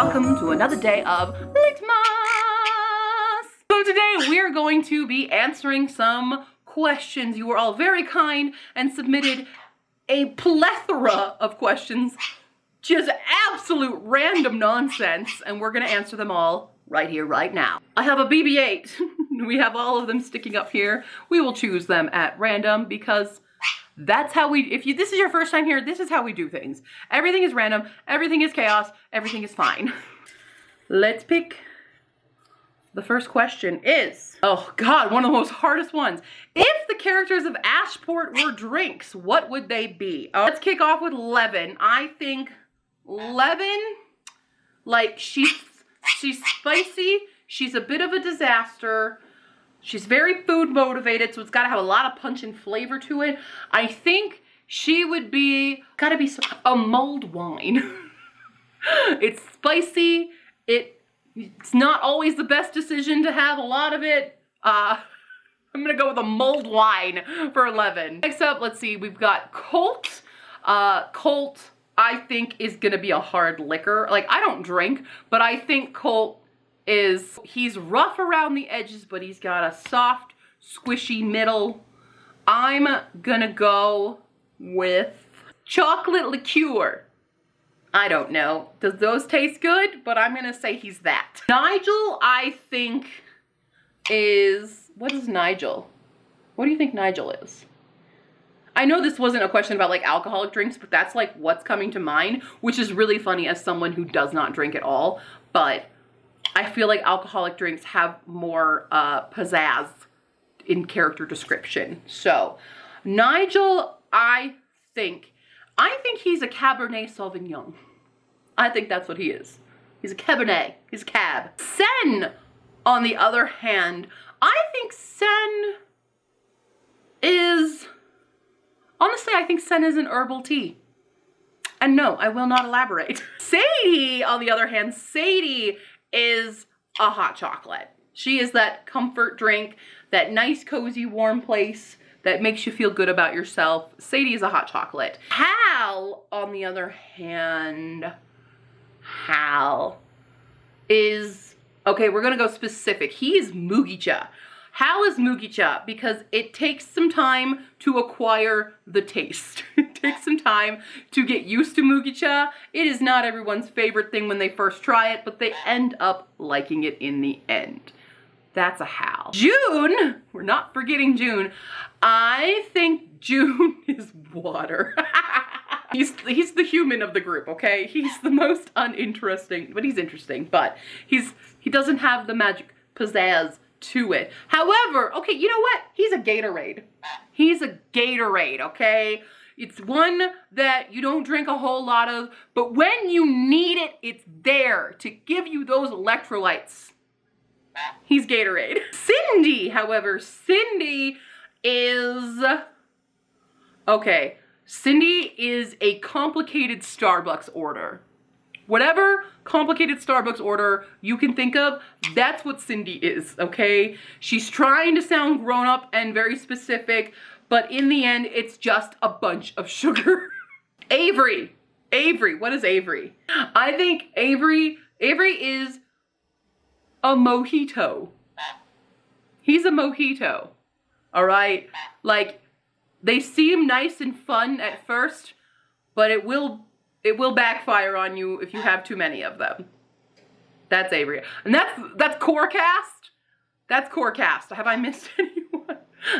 welcome to another day of Litmas. So today we're going to be answering some questions. You were all very kind and submitted a plethora of questions, just absolute random nonsense, and we're gonna answer them all right here, right now. I have a BB-8. We have all of them sticking up here. We will choose them at random because that's how we, this is your first time here, this is how we do things. Everything is random, everything is chaos, everything is fine. Let's pick. The first question is, oh God, one of the most hardest ones. If the characters of Ashport were drinks, what would they be? Let's kick off with Levin. I think Levin, like she's spicy, she's a bit of a disaster. She's very food motivated, so it's gotta have a lot of punch and flavor to it. I think she would be, gotta be a mulled wine. It's spicy, it's not always the best decision to have a lot of it. I'm gonna go with a mulled wine for 11. Next up, let's see, we've got Colt. Colt, I think, is gonna be a hard liquor. Like, I don't drink, but I think Colt he's rough around the edges, but he's got a soft, squishy middle. I'm gonna go with chocolate liqueur. I don't know. Does those taste good? But I'm gonna say he's that. Nigel, I think, is, what is Nigel? What do you think Nigel is? I know this wasn't a question about like alcoholic drinks, but that's like what's coming to mind, which is really funny as someone who does not drink at all. But I feel like alcoholic drinks have more pizzazz in character description. So Nigel, I think he's a Cabernet Sauvignon. I think that's what he is. He's a Cabernet. He's a cab. Sen, on the other hand, I think Sen is, honestly, I think Sen is an herbal tea. And no, I will not elaborate. Sadie, on the other hand, Sadie is a hot chocolate. She is that comfort drink, that nice, cozy, warm place that makes you feel good about yourself. Sadie is a hot chocolate. Hal, on the other hand, Hal is, okay, we're gonna go specific. He is Mugicha. Hal is Mugicha because it takes some time to acquire the taste. It takes some time to get used to Mugicha. It is not everyone's favorite thing when they first try it, but they end up liking it in the end. That's a Hal. June, we're not forgetting June. I think June is water. He's the human of the group, okay? He's the most uninteresting, but he's interesting, but he doesn't have the magic pizzazz to it. However, okay, you know what? He's a Gatorade. He's a Gatorade, okay? It's one that you don't drink a whole lot of, but when you need it, it's there to give you those electrolytes. He's Gatorade. Cindy, however, Cindy is, okay, Cindy is a complicated Starbucks order. Whatever complicated Starbucks order you can think of, that's what Cindy is, okay? She's trying to sound grown up and very specific, but in the end, it's just a bunch of sugar. Avery, what is Avery? I think Avery is a mojito. He's a mojito, all right? Like, they seem nice and fun at first, but it will backfire on you if you have too many of them. That's Avery. And that's core cast. That's core cast. Have I missed anyone?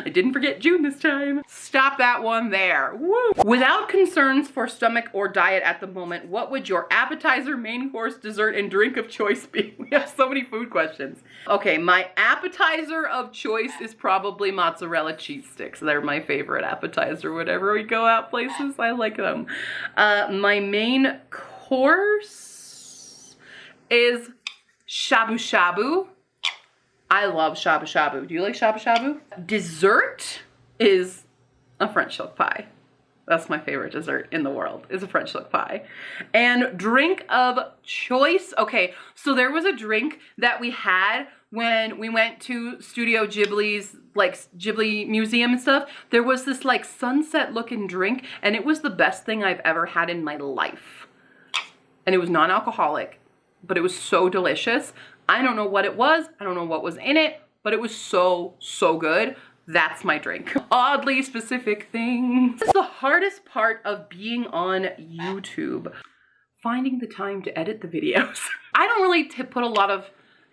I didn't forget June this time. Stop that one there. Woo. Without concerns for stomach or diet at the moment, what would your appetizer, main course, dessert, and drink of choice be? We have so many food questions. Okay, my appetizer of choice is probably mozzarella cheese sticks. They're my favorite appetizer whenever we go out places. I like them. My main course is shabu shabu. I love shabu shabu. Do you like shabu shabu? Dessert is a French silk pie. That's my favorite dessert in the world, is a French silk pie. And drink of choice. Okay, so there was a drink that we had when we went to Studio Ghibli's, like Ghibli museum and stuff. There was this like sunset looking drink, and it was the best thing I've ever had in my life. And it was non-alcoholic. but it was so delicious. I don't know what it was. I don't know what was in it, but it was so, so good. That's my drink. Oddly specific things. This is the hardest part of being on YouTube. Finding the time to edit the videos. I don't really put a lot of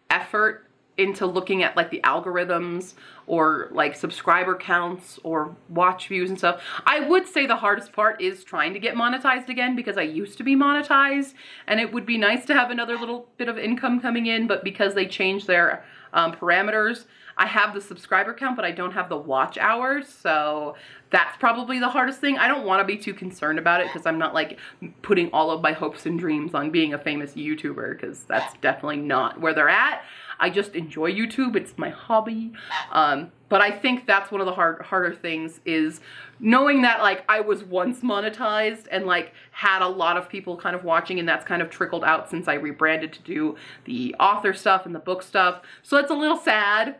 effort into looking at like the algorithms or like subscriber counts or watch views and stuff. I would say the hardest part is trying to get monetized again, because I used to be monetized and it would be nice to have another little bit of income coming in, but because they changed their parameters, I have the subscriber count, but I don't have the watch hours. So that's probably the hardest thing. I don't want to be too concerned about it, because I'm not like putting all of my hopes and dreams on being a famous YouTuber, because that's definitely not where they're at. I just enjoy YouTube. It's my hobby. But I think that's one of the harder things, is knowing that like I was once monetized and like had a lot of people kind of watching, and that's kind of trickled out since I rebranded to do the author stuff and the book stuff. So it's a little sad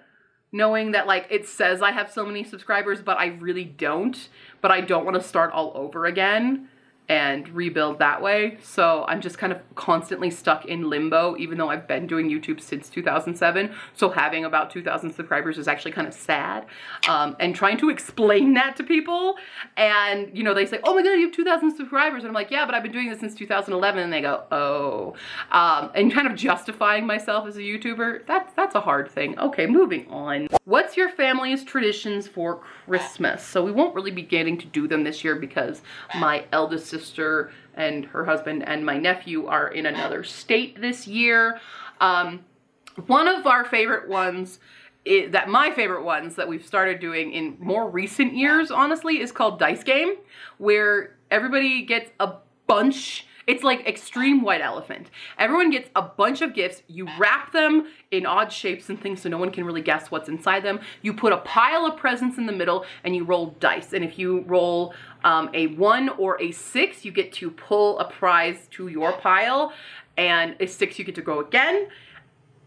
knowing that like it says I have so many subscribers, but I really don't. But I don't want to start all over again and rebuild that way. So I'm just kind of constantly stuck in limbo, even though I've been doing YouTube since 2007. So having about 2,000 subscribers is actually kind of sad. And trying to explain that to people, and you know, they say, oh my God, you have 2,000 subscribers. And I'm like, yeah, but I've been doing this since 2011. And they go, oh. And kind of justifying myself as a YouTuber, that's a hard thing. Okay, moving on. What's your family's traditions for Christmas? So we won't really be getting to do them this year because my eldest sister and her husband and my nephew are in another state this year. One of our favorite ones, my favorite ones that we've started doing in more recent years, honestly, is called Dice Game, where everybody gets a bunch. It's like Extreme White Elephant. Everyone gets a bunch of gifts. You wrap them in odd shapes and things so no one can really guess what's inside them. You put a pile of presents in the middle and you roll dice. And if you roll a 1 or a 6, you get to pull a prize to your pile. And a 6, you get to go again.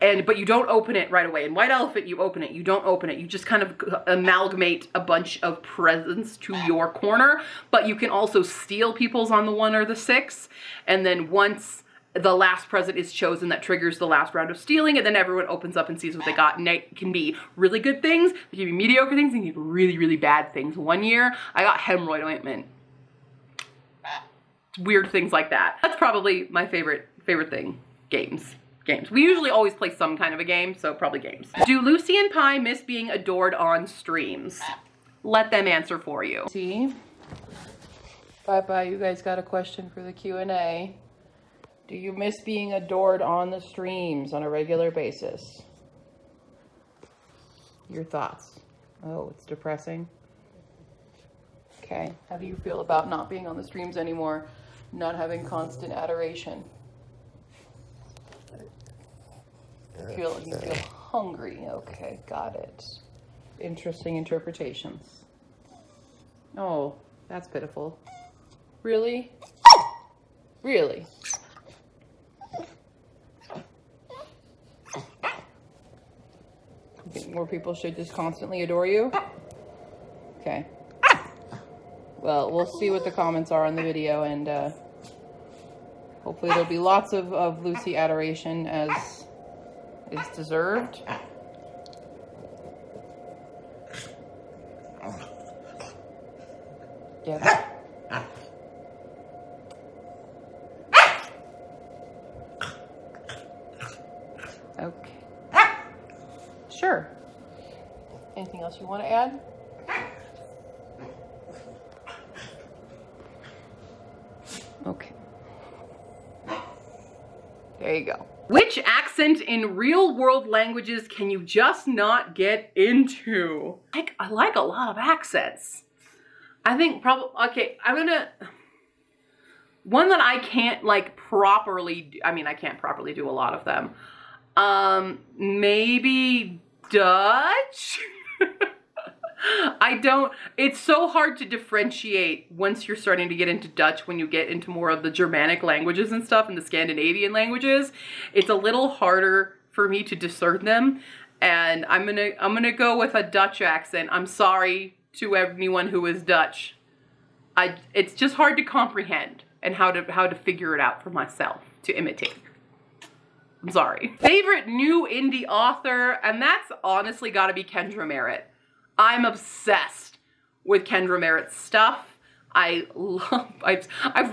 But you don't open it right away. In White Elephant, you open it. You don't open it. You just kind of amalgamate a bunch of presents to your corner. But you can also steal people's on the 1 or the 6. And then once the last present is chosen, that triggers the last round of stealing. And then everyone opens up and sees what they got. And it can be really good things. It can be mediocre things. And it can be really, really bad things. One year, I got hemorrhoid ointment. Weird things like that. That's probably my favorite thing. Games. We usually always play some kind of a game, so probably games. Do Lucy and Pi miss being adored on streams? Let them answer for you. See? Bye-bye, you guys got a question for the Q&A. Do you miss being adored on the streams on a regular basis? Your thoughts? Oh, it's depressing. Okay, how do you feel about not being on the streams anymore? Not having constant adoration? You feel hungry. Okay, got it. Interesting interpretations. Oh, that's pitiful. Really? Really? You think more people should just constantly adore you? Okay. Well, we'll see what the comments are on the video, and hopefully there'll be lots of Lucy adoration as is deserved. Yeah. Okay. Sure. Anything else you want to add? Okay. There you go. Which accent in real world languages can you just not get into? I like a lot of accents. I think probably, okay, one that I can't like properly do, I can't properly do a lot of them. Maybe Dutch? It's so hard to differentiate once you're starting to get into Dutch, when you get into more of the Germanic languages and stuff and the Scandinavian languages. It's a little harder for me to discern them, and I'm gonna go with a Dutch accent. I'm sorry to anyone who is Dutch. It's just hard to comprehend and how to figure it out for myself to imitate. I'm sorry. Favorite new indie author, and that's honestly gotta be Kendra Merritt. I'm obsessed with Kendra Merritt's stuff. I've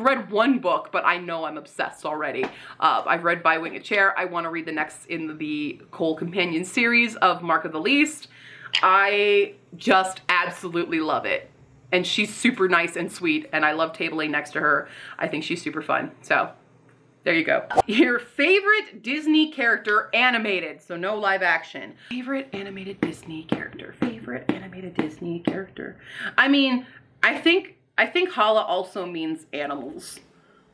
read one book, but I know I'm obsessed already. I've read By Wing a Chair. I want to read the next in the Cole Companion series of Mark of the Least. I just absolutely love it. And she's super nice and sweet, and I love tabling next to her. I think she's super fun. So there you go. Your favorite Disney character animated, so no live action. Favorite animated Disney character. Favorite animated Disney character. I mean, I think Hala also means animals,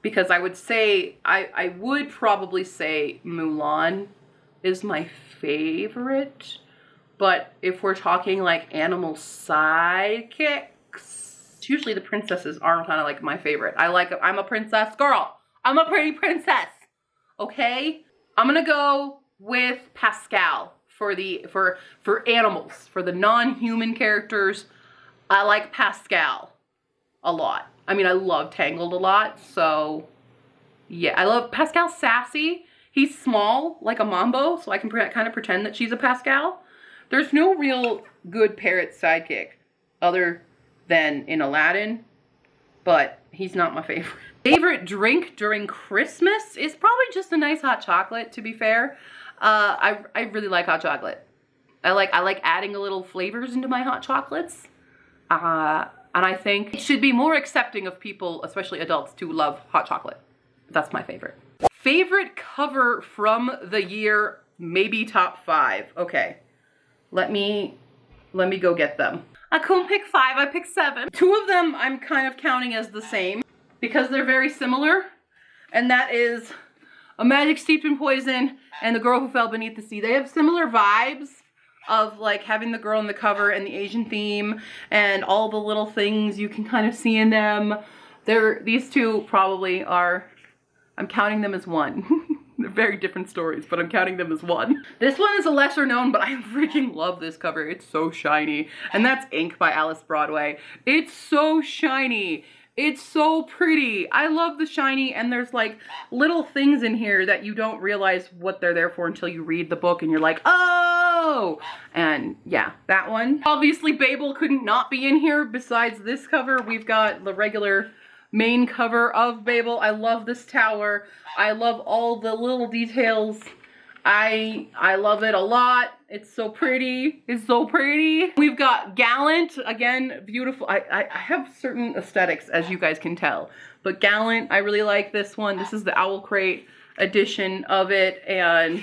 because I would say, I would probably say Mulan is my favorite, but if we're talking like animal sidekicks, usually the princesses are kind of like my favorite. I'm a princess girl. I'm a pretty princess, okay? I'm gonna go with Pascal for animals, for the non-human characters. I like Pascal a lot. I mean, I love Tangled a lot, so yeah, I love Pascal. Sassy. He's small, like a Mambo, so I can kind of pretend that she's a Pascal. There's no real good parrot sidekick other than in Aladdin, but he's not my favorite. Favorite drink during Christmas is probably just a nice hot chocolate, to be fair. I really like hot chocolate. I like adding a little flavors into my hot chocolates. And I think it should be more accepting of people, especially adults, to love hot chocolate. That's my favorite. Favorite cover from the year, maybe top 5. Okay, let me go get them. I couldn't pick 5, I picked 7. 2 of them I'm kind of counting as the same because they're very similar, and that is A Magic Steeped in Poison and The Girl Who Fell Beneath the Sea. They have similar vibes of like having the girl in the cover and the Asian theme and all the little things you can kind of see in them. These two probably are, I'm counting them as one. They're very different stories, but I'm counting them as one. This one is a lesser known, but I freaking love this cover. It's so shiny. And that's Ink by Alice Broadway. It's so shiny. It's so pretty. I love the shiny, and there's like little things in here that you don't realize what they're there for until you read the book and you're like, oh! And yeah, that one. Obviously, Babel couldn't not be in here. Besides this cover, we've got the regular main cover of Babel. I love this tower. I love all the little details. I love it a lot. It's so pretty. It's so pretty. We've got Gallant, again, beautiful. I have certain aesthetics, as you guys can tell, but Gallant, I really like this one. This is the Owl Crate edition of it, and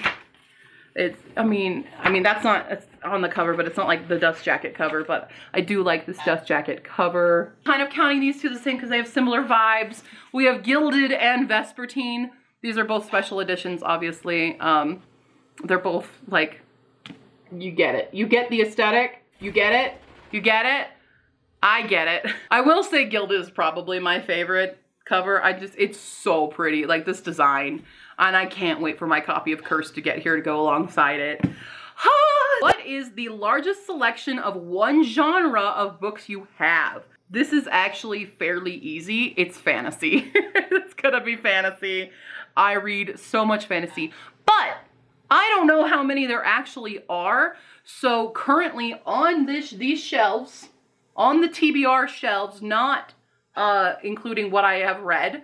it's, I mean, that's not, it's on the cover, but it's not like the Dust Jacket cover, but I do like this Dust Jacket cover. Kind of counting these two the same because they have similar vibes. We have Gilded and Vespertine. These are both special editions, obviously. They're both like, you get it. You get the aesthetic. You get it. You get it. I get it. I will say Gilded is probably my favorite cover. It's so pretty, like this design. And I can't wait for my copy of Curse to get here to go alongside it. What is the largest selection of one genre of books you have? This is actually fairly easy. It's fantasy. It's gonna be fantasy. I read so much fantasy, but I don't know how many there actually are. So currently on these shelves, on the TBR shelves, not including what I have read,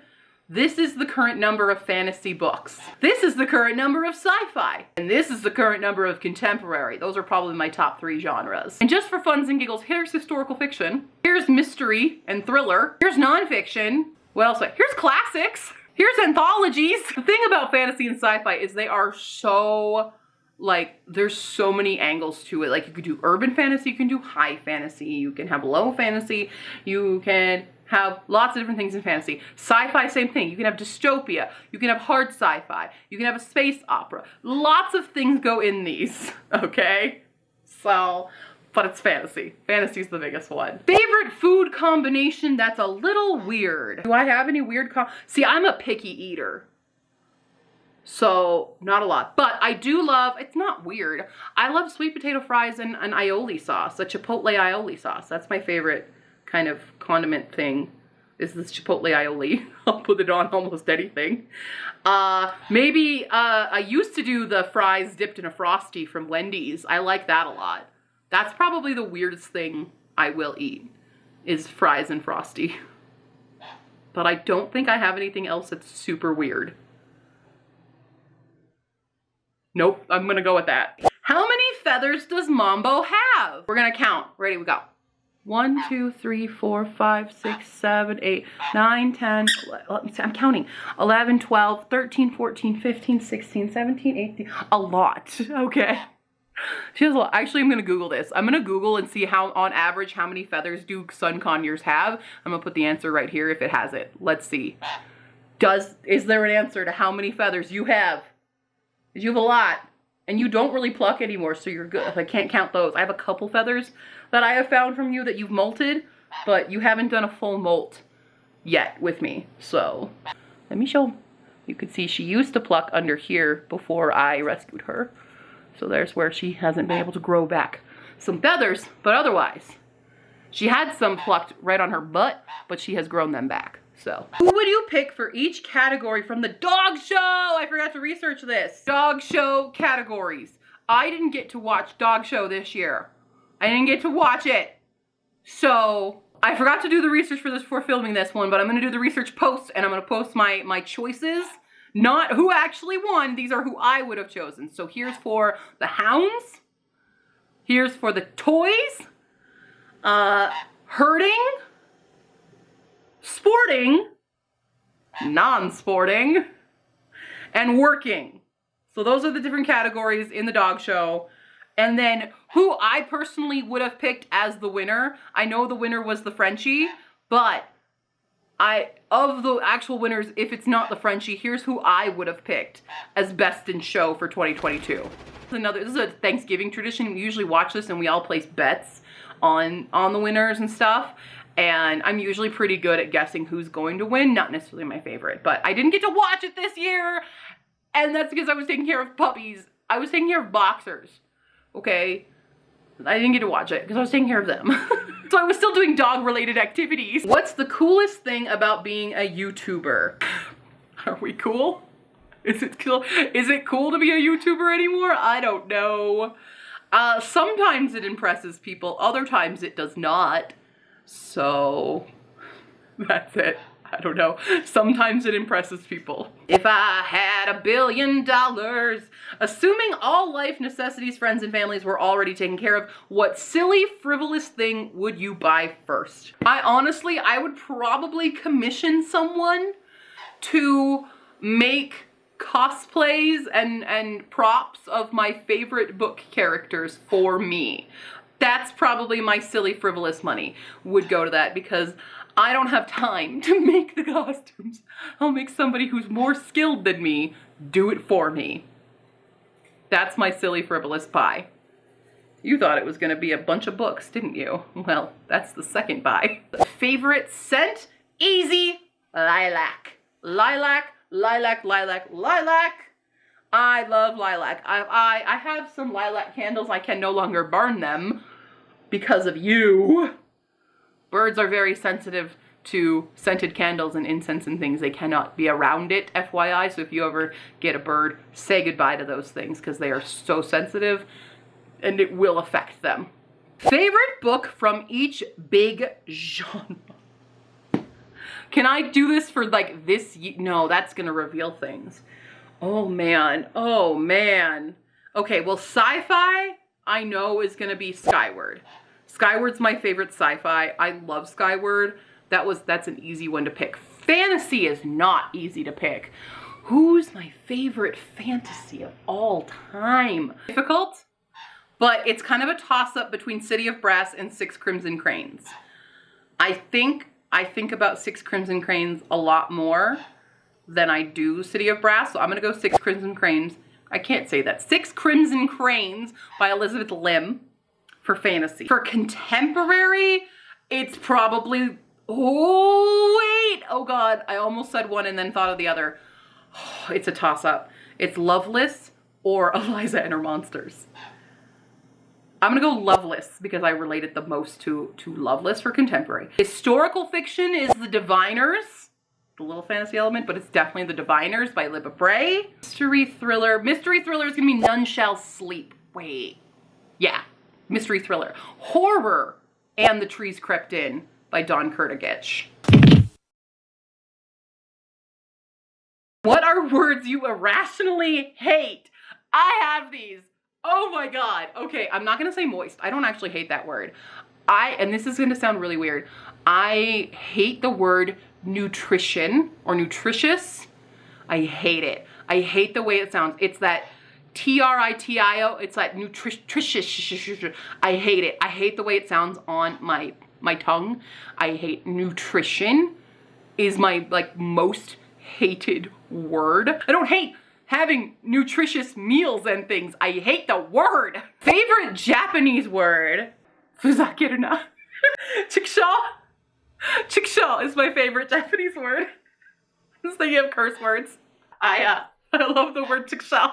this is the current number of fantasy books. This is the current number of sci-fi. And this is the current number of contemporary. Those are probably my top 3 genres. And just for funs and giggles, here's historical fiction. Here's mystery and thriller. Here's nonfiction. What else? Here's classics. Here's anthologies. The thing about fantasy and sci-fi is they are so, like, there's so many angles to it. Like, you could do urban fantasy, you can do high fantasy, you can have low fantasy, you can have lots of different things in fantasy. Sci-fi, same thing. You can have dystopia, you can have hard sci-fi, you can have a space opera. Lots of things go in these, okay? So, but it's fantasy. Fantasy's the biggest one. Favorite food combination that's a little weird. Do I have any weird See, I'm a picky eater. So, not a lot. But I do love, it's not weird, I love sweet potato fries and an aioli sauce, a chipotle aioli sauce. That's my favorite kind of condiment thing. is this chipotle aioli. I'll put it on almost anything. Maybe, I used to do the fries dipped in a Frosty from Wendy's. I like that a lot. That's probably the weirdest thing I will eat, is fries and Frosty. But I don't think I have anything else that's super weird. Nope, I'm gonna go with that. How many feathers does Mambo have? We're gonna count. Ready, we go. 1, 2, 3, 4, 5, 6, 7, 8, 9, 10, let me see, I'm counting. 11, 12, 13, 14, 15, 16, 17, 18, a lot, okay. She has a lot. Actually, I'm gonna Google this. I'm gonna Google and see how, on average, how many feathers do sun conures have. I'm gonna put the answer right here if it has it. Let's see. Is there an answer to how many feathers you have? Because you have a lot. And you don't really pluck anymore, so you're good. I can't count those. I have a couple feathers that I have found from you that you've molted, but you haven't done a full molt yet with me. So let me show. You can see she used to pluck under here before I rescued her. So there's where she hasn't been able to grow back some feathers, but otherwise, she had some plucked right on her butt, but she has grown them back. So, who would you pick for each category from the dog show? I forgot to research this. Dog show categories. I didn't get to watch dog show this year. I didn't get to watch it. So, I forgot to do the research for this before filming this one, but I'm gonna do the research post, and I'm gonna post my choices. Not who actually won, these are who I would have chosen. So here's for the hounds. Here's for the toys. Herding. Sporting, non-sporting, and working. So those are the different categories in the dog show. And then who I personally would have picked as the winner. I know the winner was the Frenchie, but of the actual winners, if it's not the Frenchie, here's who I would have picked as best in show for 2022. This is a Thanksgiving tradition. We usually watch this and we all place bets on the winners and stuff. And I'm usually pretty good at guessing who's going to win. Not necessarily my favorite, but I didn't get to watch it this year. And that's because I was taking care of puppies. I was taking care of boxers, okay? I didn't get to watch it because I was taking care of them. So I was still doing dog-related activities. What's the coolest thing about being a YouTuber? Are we cool? Is it cool? Is it cool to be a YouTuber anymore? I don't know. Sometimes it impresses people. Other times it does not. So, that's it. I don't know. Sometimes it impresses people. If I had $1 billion, assuming all life necessities, friends, and families were already taken care of, what silly, frivolous thing would you buy first? I would probably commission someone to make cosplays and props of my favorite book characters for me. That's probably my silly, frivolous money would go to that because I don't have time to make the costumes. I'll make somebody who's more skilled than me do it for me. That's my silly, frivolous buy. You thought it was gonna be a bunch of books, didn't you? Well, that's the second buy. Favorite scent? Easy, lilac. Lilac, lilac, lilac, lilac. I love lilac. I have some lilac candles. I can no longer burn them because of you. Birds are very sensitive to scented candles and incense and things. They cannot be around it, FYI. So if you ever get a bird, say goodbye to those things because they are so sensitive and it will affect them. Favorite book from each big genre. Can I do this for like this? No, that's gonna reveal things. Oh man, oh man. Okay, well sci-fi I know is gonna be Skyward. Skyward's my favorite sci-fi. I love Skyward. That's an easy one to pick. Fantasy is not easy to pick. Who's my favorite fantasy of all time? Difficult, but it's kind of a toss-up between City of Brass and Six Crimson Cranes. I think about Six Crimson Cranes a lot more than I do City of Brass, so I'm gonna go Six Crimson Cranes. I can't say that. Six Crimson Cranes by Elizabeth Lim for fantasy. For contemporary, it's probably, oh wait, oh God, I almost said one and then thought of the other. Oh, it's a toss-up. It's Loveless or Eliza and Her Monsters. I'm gonna go loveless because I relate it the most to loveless for contemporary. Historical fiction is The Diviners, the little fantasy element, but it's definitely The Diviners by Libba Bray. Mystery thriller is gonna be None Shall Sleep. Wait, yeah, mystery thriller. Horror, And the Trees Crept In by Dawn Kurtagich. What are words you irrationally hate? I have these. Oh my God. Okay, I'm not gonna say moist. I don't actually hate that word. And this is gonna sound really weird. I hate the word nutrition or nutritious. I hate it. I hate the way it sounds. It's that T-R-I-T-I-O. It's like nutritious. I hate it. I hate the way it sounds on my tongue. I hate nutrition is my like most hated word. I don't hate having nutritious meals and things. I hate the word. Favorite Japanese word? Fuzakiruna. Chikusha. Chikusha is my favorite Japanese word. Just thinking of curse words. I love the word chikusha.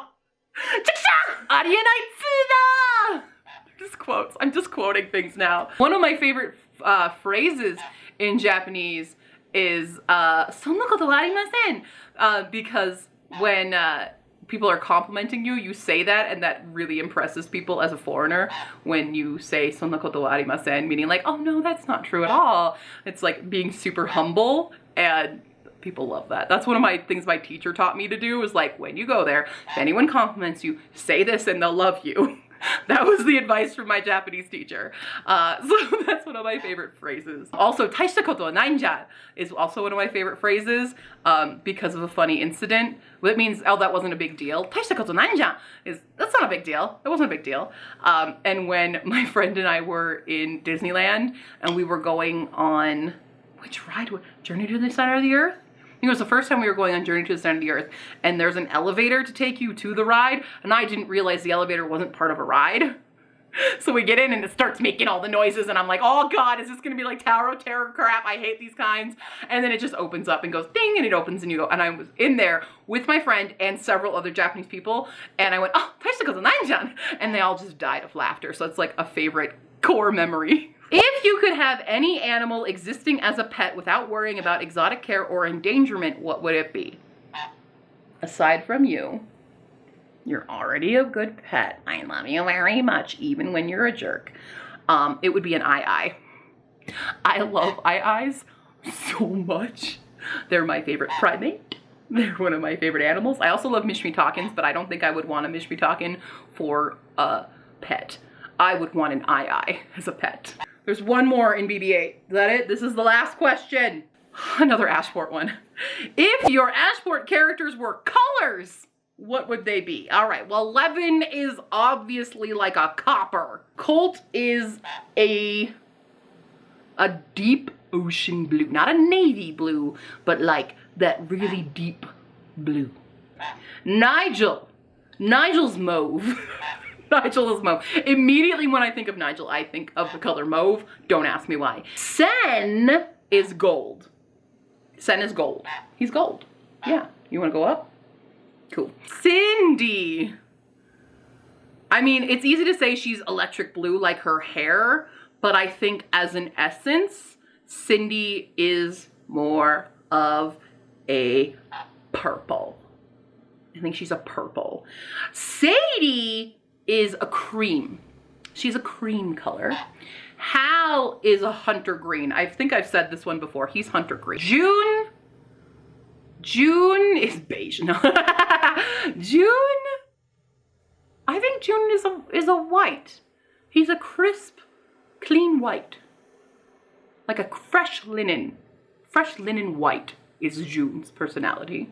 Chikusha! Arienai tsuda! Just quotes. I'm just quoting things now. One of my favorite phrases in Japanese is "sonna koto wa arimasen," because when people are complimenting you, you say that, and that really impresses people as a foreigner when you say "sonna koto wa arimasen," meaning like, oh no, that's not true at all. It's like being super humble, and people love that. That's one of my things my teacher taught me to do, is like, when you go there, if anyone compliments you, say this and they'll love you. That was the advice from my Japanese teacher. So that's one of my favorite phrases. Also, taishita koto wa nai nja is also one of my favorite phrases because of a funny incident. It means, oh, that wasn't a big deal. Taishita koto nai nja is, that's not a big deal. It wasn't a big deal. And when my friend and I were in Disneyland and we were going on, which ride? Journey to the Center of the Earth? I think it was the first time we were going on Journey to the Center of the Earth, and there's an elevator to take you to the ride, and I didn't realize the elevator wasn't part of a ride. So we get in and it starts making all the noises, and I'm like, oh God, is this gonna be like Tower of Terror crap? I hate these kinds. And then it just opens up and goes ding, and it opens and you go, and I was in there with my friend and several other Japanese people, and I went, oh, taishita koto nai-chan, and they all just died of laughter. So it's like a favorite core memory. If you could have any animal existing as a pet without worrying about exotic care or endangerment, what would it be? Aside from you, you're already a good pet. I love you very much, even when you're a jerk. It would be an ai. I love ai-is so much. They're my favorite primate. They're one of my favorite animals. I also love mishmitakins, but I don't think I would want a mishmitakin for a pet. I would want an ai as a pet. There's one more in BB-8. Is that it? This is the last question. Another Ashport one. If your Ashport characters were colors, what would they be? All right, well, Levin is obviously like a copper. Colt is a deep ocean blue. Not a navy blue, but like that really deep blue. Nigel's mauve. Nigel is mauve. Immediately when I think of Nigel, I think of the color mauve. Don't ask me why. Sen is gold. Sen is gold. He's gold. Yeah. You want to go up? Cool. Cindy. I mean, it's easy to say she's electric blue like her hair, but I think as an essence, Cindy is more of a purple. I think she's a purple. Sadie is a cream. She's a cream color. Hal is a hunter green. I think I've said this one before. He's hunter green. June is beige. No. June, I think June is a white. He's a crisp, clean white. Like a fresh linen white is June's personality.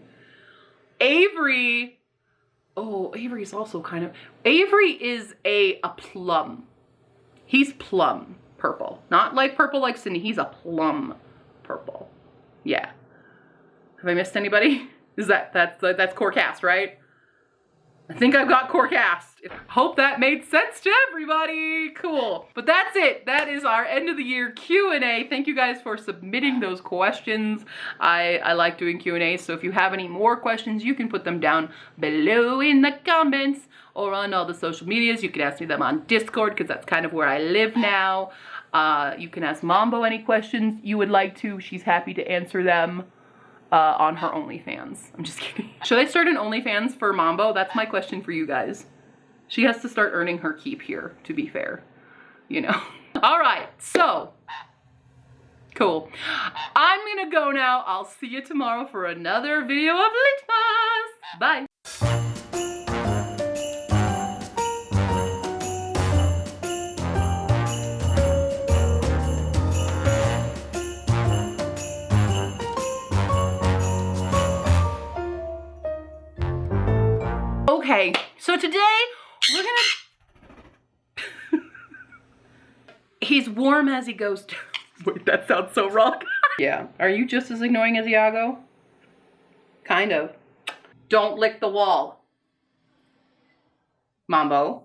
Avery, oh, Avery is also kind of, Avery is a plum. He's plum purple. Not like purple like Cindy, he's a plum purple. Yeah. Have I missed anybody? That's core cast, right? I think I've got core cast. Hope that made sense to everybody. Cool. But that's it. That is our end of the year Q&A. Thank you guys for submitting those questions. I like doing Q&A, so if you have any more questions, you can put them down below in the comments, or on all the social medias. You can ask me them on Discord because that's kind of where I live now. You can ask Mambo any questions you would like to. She's happy to answer them on her OnlyFans. I'm just kidding. Should I start an OnlyFans for Mambo? That's my question for you guys. She has to start earning her keep here, to be fair. You know. All right, so cool. I'm gonna go now. I'll see you tomorrow for another video of Litmas. Bye. Okay, so today we're gonna... He's warm as he goes to... Wait, that sounds so wrong. Yeah, are you just as annoying as Iago? Kind of. Don't lick the wall. Mambo,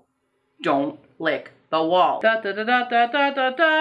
don't lick the wall. Da da da da da da da da.